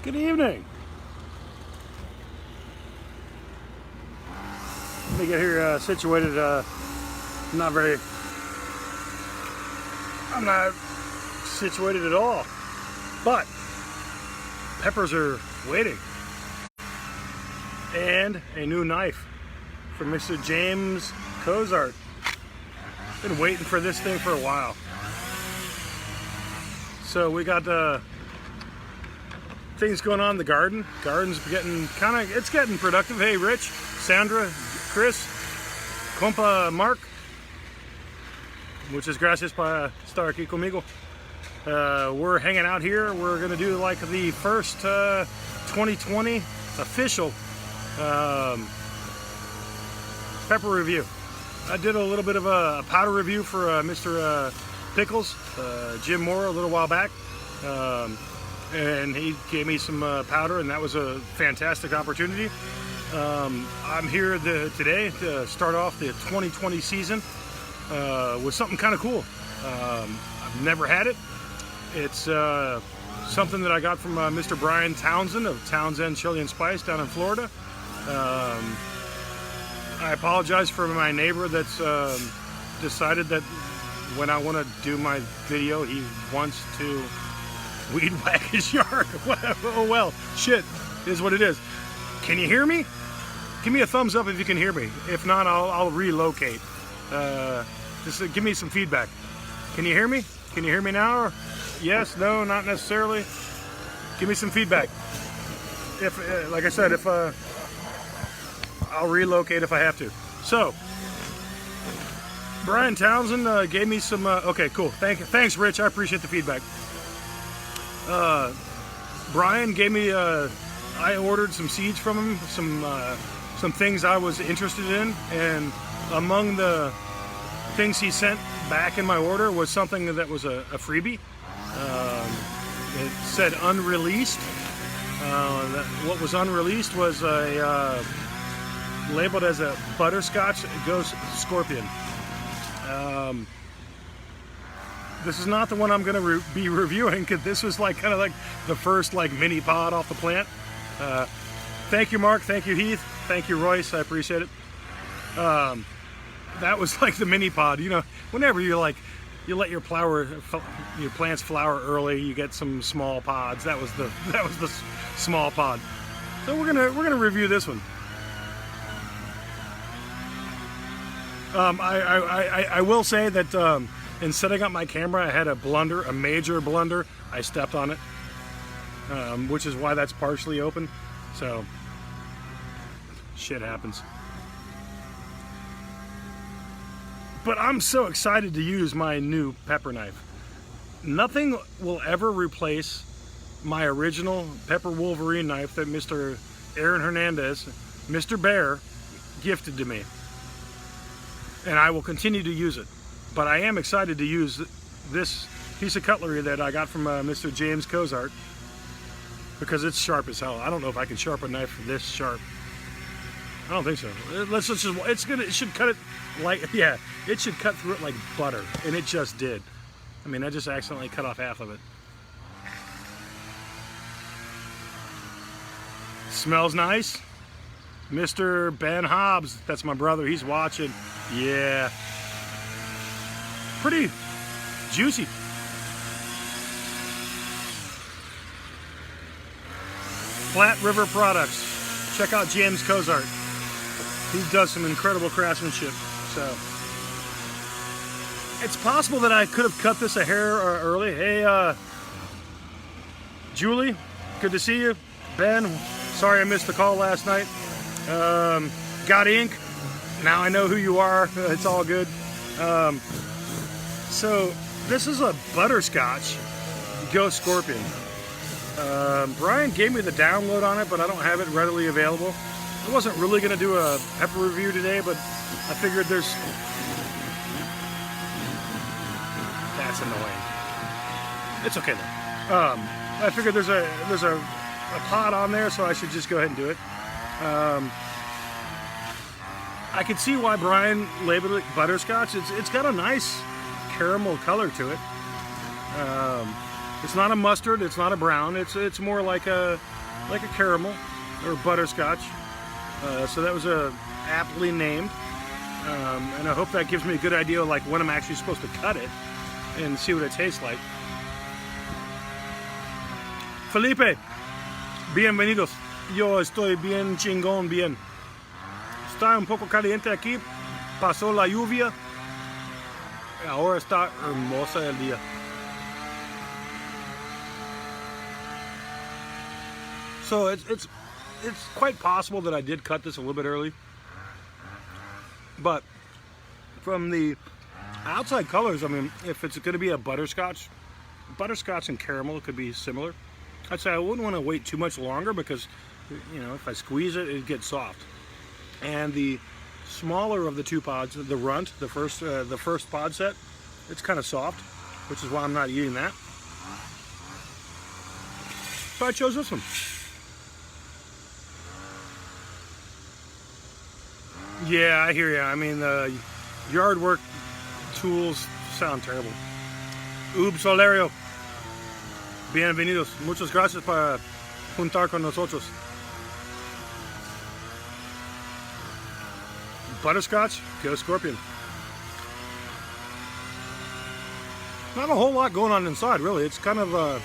Good evening. Let me get here situated. I'm not situated at all, but peppers are waiting. And a new knife from Mr. James Cozart. Been waiting for this thing for a while. So we got things going on in the garden. Garden's getting it's getting productive. Hey, Rich, Sandra, Chris, compa Mark, muchas gracias para estar aquí conmigo. We're hanging out here. We're gonna do like the first 2020 official pepper review. I did a little bit of a powder review for Mr. Pickles, Jim Moore, a little while back. And he gave me some powder, and that was a fantastic opportunity. I'm here today to start off the 2020 season with something kind of cool. I've never had it. It's something that I got from Mr. Bryan Townshend of Townsend Chili and Spice down in Florida. I apologize for my neighbor that's decided that when I want to do my video, he wants to weed whack his yard. Oh well, shit is what it is. Can you hear me? Give me a thumbs up if you can hear me. If not, I'll relocate. Just give me some feedback. Can you hear me? Can you hear me now? Or yes, no, not necessarily. Give me some feedback. If, like I said, if I'll relocate if I have to. So, Bryan Townshend gave me some. Okay, cool. Thanks, Rich. I appreciate the feedback. Bryan gave me. I ordered some seeds from him. Some things I was interested in, and among the things he sent back in my order was something that was a freebie. It said unreleased. What was unreleased was labeled as a Butterscotch Ghost Scorpion. This is not the one I'm going to be reviewing, because this was like kind of like the first like mini pod off the plant. Thank you, Mark. Thank you, Heath. Thank you, Royce. I appreciate it. That was like the mini pod. You know, whenever you let your plants flower early, you get some small pods. That was the small pod. So we're gonna review this one. I will say that in setting up my camera, I had a major blunder. I stepped on it, which is why that's partially open. So, shit happens. But I'm so excited to use my new pepper knife. Nothing will ever replace my original pepper Wolverine knife that Mr. Aaron Hernandez, Mr. Bear, gifted to me. And I will continue to use it. But I am excited to use this piece of cutlery that I got from Mr. James Cozart, because it's sharp as hell. I don't know if I can sharpen a knife this sharp. I don't think so. It should cut it like, yeah, it should cut through it like butter, and it just did. I mean, I just accidentally cut off half of it. Smells nice. Mr. Ben Hobbs, that's my brother, he's watching. Yeah. Pretty juicy. Flat River Products. Check out James Cozart. He does some incredible craftsmanship. So it's possible that I could have cut this a hair early. Hey, Julie, good to see you. Ben, sorry I missed the call last night. Got ink. Now I know who you are. It's all good. So this is a Butterscotch Ghost Scorpion. Bryan gave me the download on it, but I don't have it readily available. I wasn't really going to do a pepper review today, but I figured that's annoying. It's okay though. I figured there's a pot on there, so I should just go ahead and do it. I can see why Bryan labeled it butterscotch. It's got a nice caramel color to it. It's not a mustard. It's not a brown. It's more like a like a caramel or butterscotch. So that was aptly named. And I hope that gives me a good idea of like when I'm actually supposed to cut it and see what it tastes like. Felipe, bienvenidos. Yo estoy bien chingón, bien. Está un poco caliente aquí. Pasó la lluvia. Ahora está hermosa el día. So it's quite possible that I did cut this a little bit early. But from the outside colors, I mean, if it's going to be a butterscotch and caramel could be similar. I'd say I wouldn't want to wait too much longer because, you know, if I squeeze it, it gets soft. And the smaller of the two pods, the runt, the first pod set, it's kind of soft, which is why I'm not eating that. So I chose this one. Yeah, I hear you. I mean, the yard work tools sound terrible. Solerio, bienvenidos. Muchas gracias por juntar con nosotros. Butterscotch Ghost Scorpion. Not a whole lot going on inside, really. It's kind of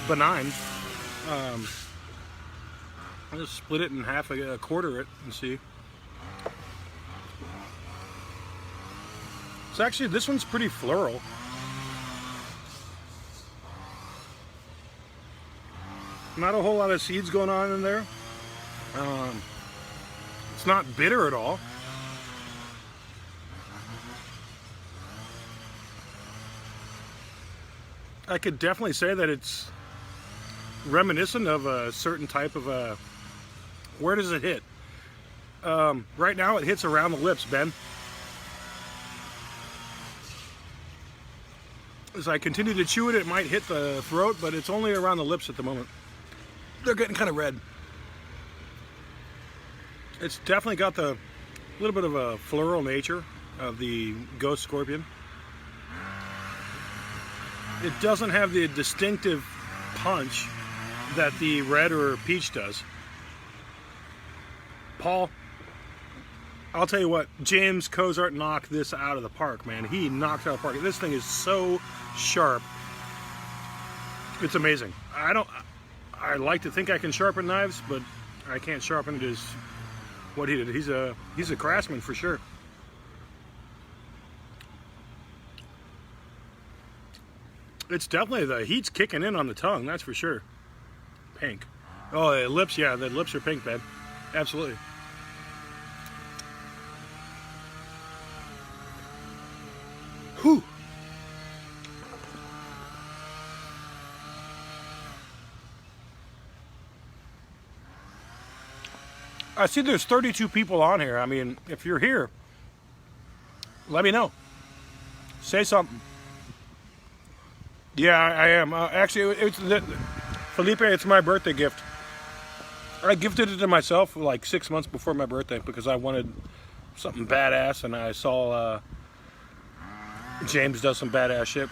benign. I'll just split it in half, a quarter it, and see. So actually, this one's pretty floral. Not a whole lot of seeds going on in there. It's not bitter at all. I could definitely say that it's reminiscent of a certain type of where does it hit? Right now it hits around the lips, Ben. As I continue to chew it, it might hit the throat, but it's only around the lips at the moment. They're getting kind of red. It's definitely got the little bit of a floral nature of the Ghost Scorpion. It doesn't have the distinctive punch that the red or peach does. Paul, I'll tell you what, James Cozart knocked this out of the park, man. He knocked it out of the park. This thing is so sharp. It's amazing. I like to think I can sharpen knives, but I can't sharpen it as what he did. He's a craftsman for sure. It's definitely, the heat's kicking in on the tongue, that's for sure. Pink. Oh, the lips, yeah, the lips are pink, babe. Absolutely. Whew. I see there's 32 people on here. I mean, if you're here, let me know. Say something. Yeah, I am. Actually, Felipe, it's my birthday gift. I gifted it to myself like 6 months before my birthday because I wanted something badass, and I saw James does some badass shit.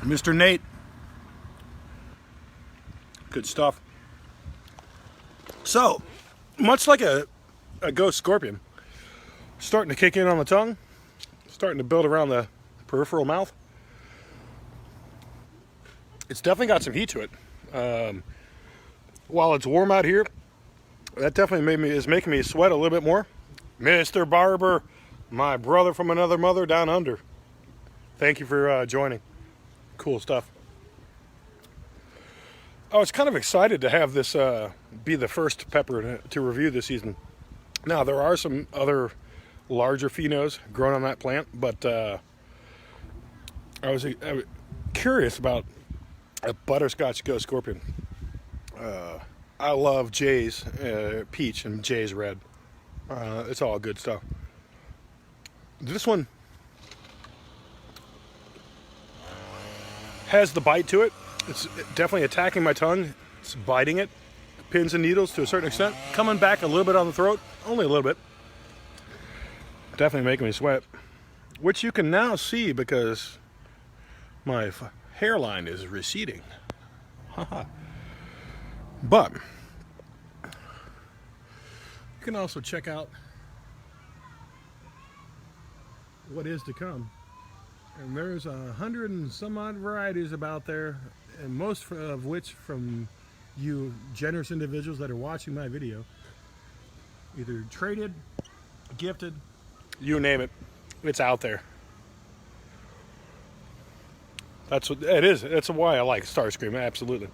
Mr. Nate. Good stuff. So, much like a Ghost Scorpion, starting to kick in on the tongue, starting to build around the peripheral mouth. It's definitely got some heat to it. While it's warm out here, that definitely is making me sweat a little bit more. Mr. Barber, my brother from another mother down under. Thank you for joining. Cool stuff. I was kind of excited to have this be the first pepper to review this season. Now, there are some other larger phenos grown on that plant, but I was curious about a Butterscotch Ghost Scorpion. I love Jay's peach and Jay's red. It's all good stuff. This one has the bite to it. It's definitely attacking my tongue. It's biting it. Pins and needles to a certain extent. Coming back a little bit on the throat. Only a little bit. Definitely making me sweat. Which you can now see because my hairline is receding. But You can also check out what is to come. And there's 100 and some odd varieties about there, and most of which from you generous individuals that are watching my video. Either traded, gifted, you name it, it's out there. That's what it is. That's why I like Starscream, absolutely.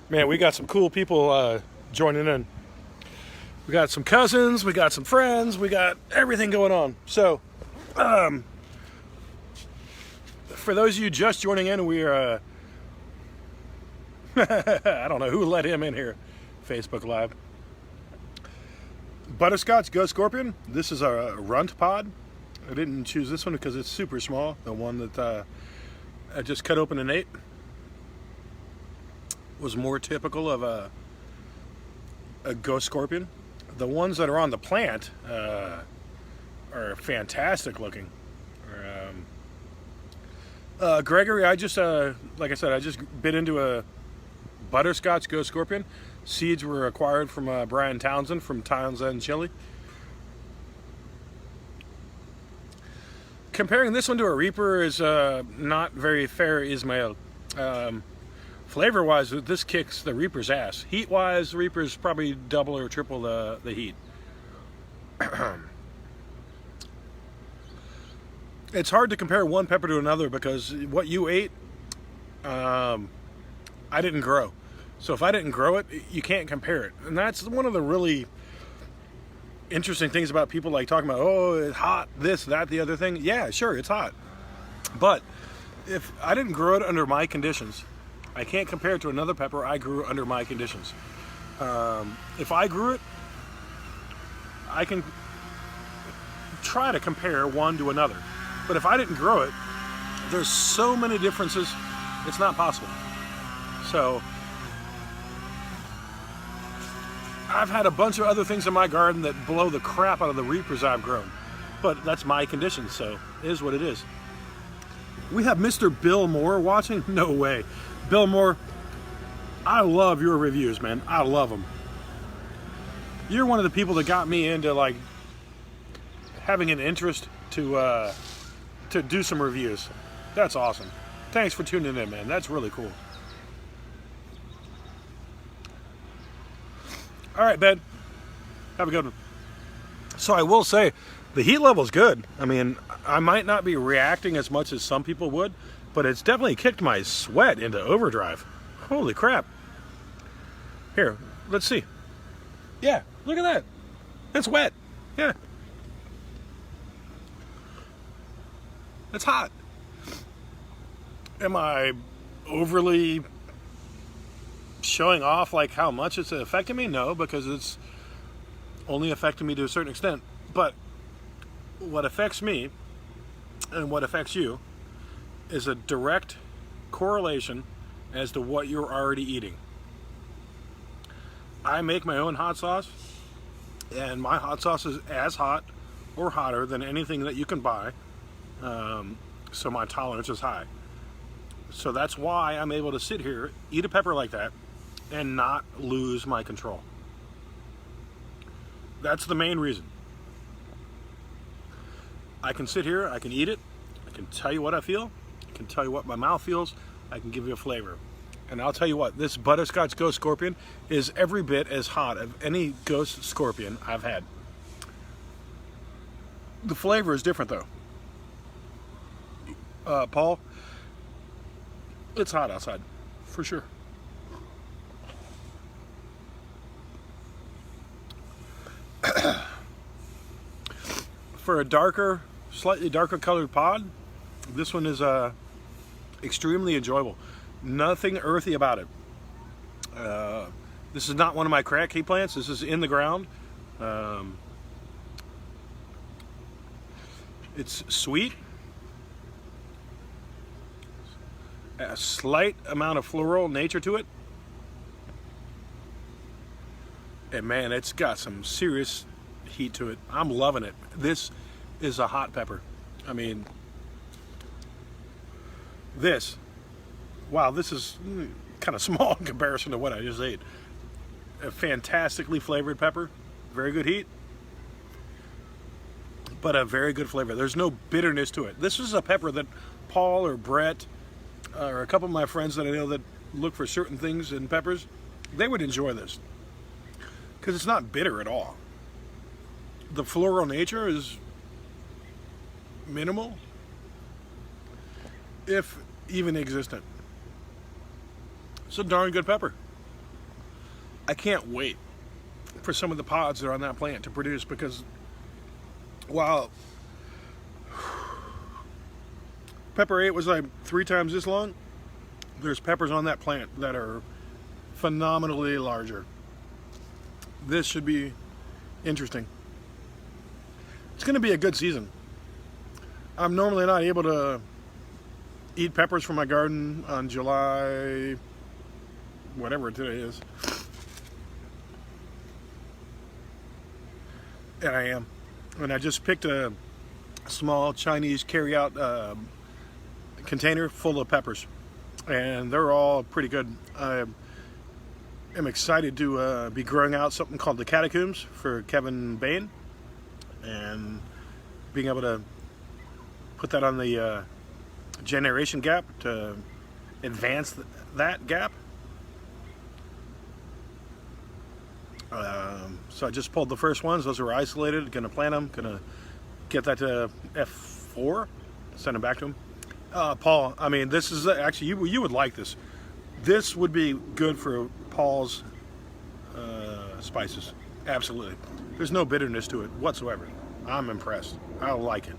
Man, we got some cool people joining in. We got some cousins, we got some friends, we got everything going on. So, for those of you just joining in, we are, I don't know who let him in here, Facebook Live. Butterscotch Ghost Scorpion. This is a runt pod. I didn't choose this one because it's super small. The one that I just cut open and ate was more typical of a Ghost Scorpion. The ones that are on the plant are fantastic looking. Gregory, I just, like I said, I just bit into a Butterscotch Ghost Scorpion. Seeds were acquired from Bryan Townshend from Townsend, Chile. Comparing this one to a Reaper is not very fair, Ismail. Flavor-wise, this kicks the Reaper's ass. Heat-wise, Reaper's probably double or triple the heat. It's hard to compare one pepper to another because what you ate, I didn't grow. So if I didn't grow it, you can't compare it. And that's one of the really interesting things about people like talking about, oh, it's hot, this, that, the other thing. Yeah, sure, it's hot. But if I didn't grow it under my conditions, I can't compare it to another pepper I grew under my conditions. If I grew it, I can try to compare one to another. But if I didn't grow it, there's so many differences, it's not possible. So I've had a bunch of other things in my garden that blow the crap out of the Reapers I've grown. But that's my conditions, so it is what it is. We have Mr. Bill Moore watching? No way. Bill Moore, I love your reviews, man. I love them. You're one of the people that got me into like having an interest to do some reviews. That's awesome. Thanks for tuning in, man. That's really cool. All right, Ben. Have a good one. So I will say, the heat level's good. I mean, I might not be reacting as much as some people would, but it's definitely kicked my sweat into overdrive. Holy crap. Here, let's see. Yeah, look at that. It's wet. Yeah. It's hot. Am I overly showing off like how much it's affecting me? No, because it's only affecting me to a certain extent. But what affects me and what affects you is a direct correlation as to what you're already eating. I make my own hot sauce, and my hot sauce is as hot or hotter than anything that you can buy. So my tolerance is high. So that's why I'm able to sit here, eat a pepper like that, and not lose my control. That's the main reason. I can sit here, I can eat it, I can tell you what I feel, I can tell you what my mouth feels, I can give you a flavor. And I'll tell you what, this Butterscotch Ghost Scorpion is every bit as hot as any Ghost Scorpion I've had. The flavor is different though. Paul, it's hot outside, for sure. For a darker, slightly darker colored pod, this one is extremely enjoyable. Nothing earthy about it. This is not one of my crack key plants. This is in the ground. It's sweet. A slight amount of floral nature to it. And man, it's got some serious heat to it. I'm loving it. This is a hot pepper. I mean, this, wow, this is kind of small in comparison to what I just ate. A fantastically flavored pepper. very good heat, but a very good flavor. There's no bitterness to it. This is a pepper that Paul or Brett or a couple of my friends that I know that look for certain things in peppers, they would enjoy this because it's not bitter at all. The floral nature is minimal, if even existent. It's a darn good pepper. I can't wait for some of the pods that are on that plant to produce, because while pepper 8 was like 3 times this long, there's peppers on that plant that are phenomenally larger. This should be interesting. It's going to be a good season. I'm normally not able to eat peppers from my garden on July, whatever today is. And I am. And I just picked a small Chinese carry-out container full of peppers. And they're all pretty good. I am excited to be growing out something called the Catacombs for Kevin Bain. And being able to put that on the generation gap to advance that gap. So I just pulled the first ones. Those are isolated. Gonna plant them. Gonna get that to F4. Send them back to him. Paul, I mean, this is actually, you would like this. This would be good for Paul's spices. Absolutely. There's no bitterness to it whatsoever. I'm impressed. I like it.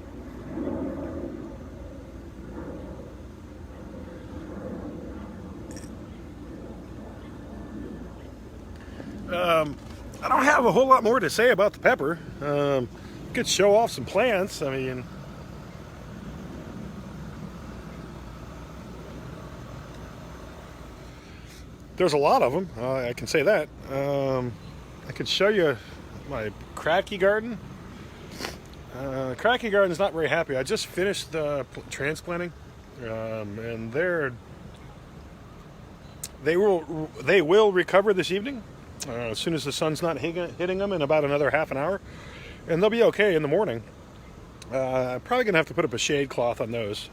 I don't have a whole lot more to say about the pepper. Could show off some plants. I mean, there's a lot of them. I can say that. I could show you my Kratky garden. Kratky garden's not very happy. I just finished the transplanting, and they will recover this evening. As soon as the sun's not hitting them in about another half an hour, and they'll be okay in the morning. Probably gonna have to put up a shade cloth on those.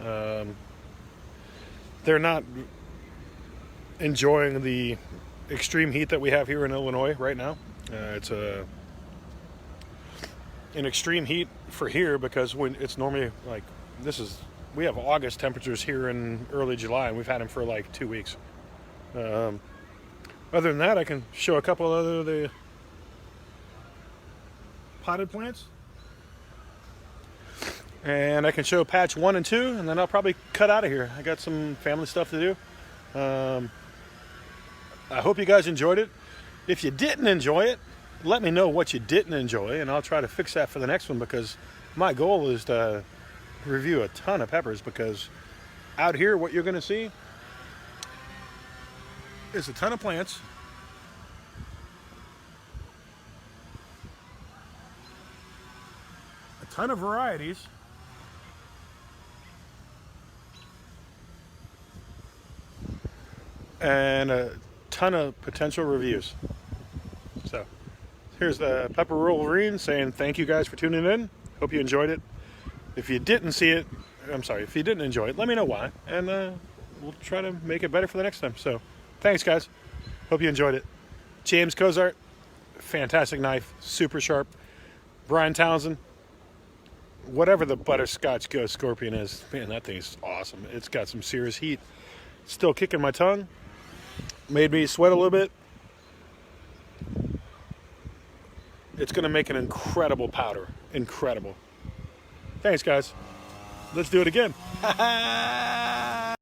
They're not enjoying the extreme heat that we have here in Illinois right now. It's an extreme heat for here, because when it's normally like we have August temperatures here in early July, and we've had them for like 2 weeks. Other than that, I can show a couple of the potted plants. And I can show patch 1 and 2, and then I'll probably cut out of here. I got some family stuff to do. I hope you guys enjoyed it. If you didn't enjoy it, let me know what you didn't enjoy, and I'll try to fix that for the next one, because my goal is to review a ton of peppers, because out here what you're going to see is a ton of plants, a ton of varieties, and a ton of potential reviews. So here's the Pepper Wolverine saying thank you guys for tuning in. Hope you enjoyed it. If you didn't see it, if you didn't enjoy it, let me know why, and we'll try to make it better for the next time. So thanks, guys. Hope you enjoyed it. James Cozart, fantastic knife, super sharp. Bryan Townshend, whatever the Butterscotch Ghost Scorpion is, man, that thing is awesome. It's got some serious heat. Still kicking my tongue. Made me sweat a little bit. It's going to make an incredible powder. Incredible. Thanks, guys. Let's do it again.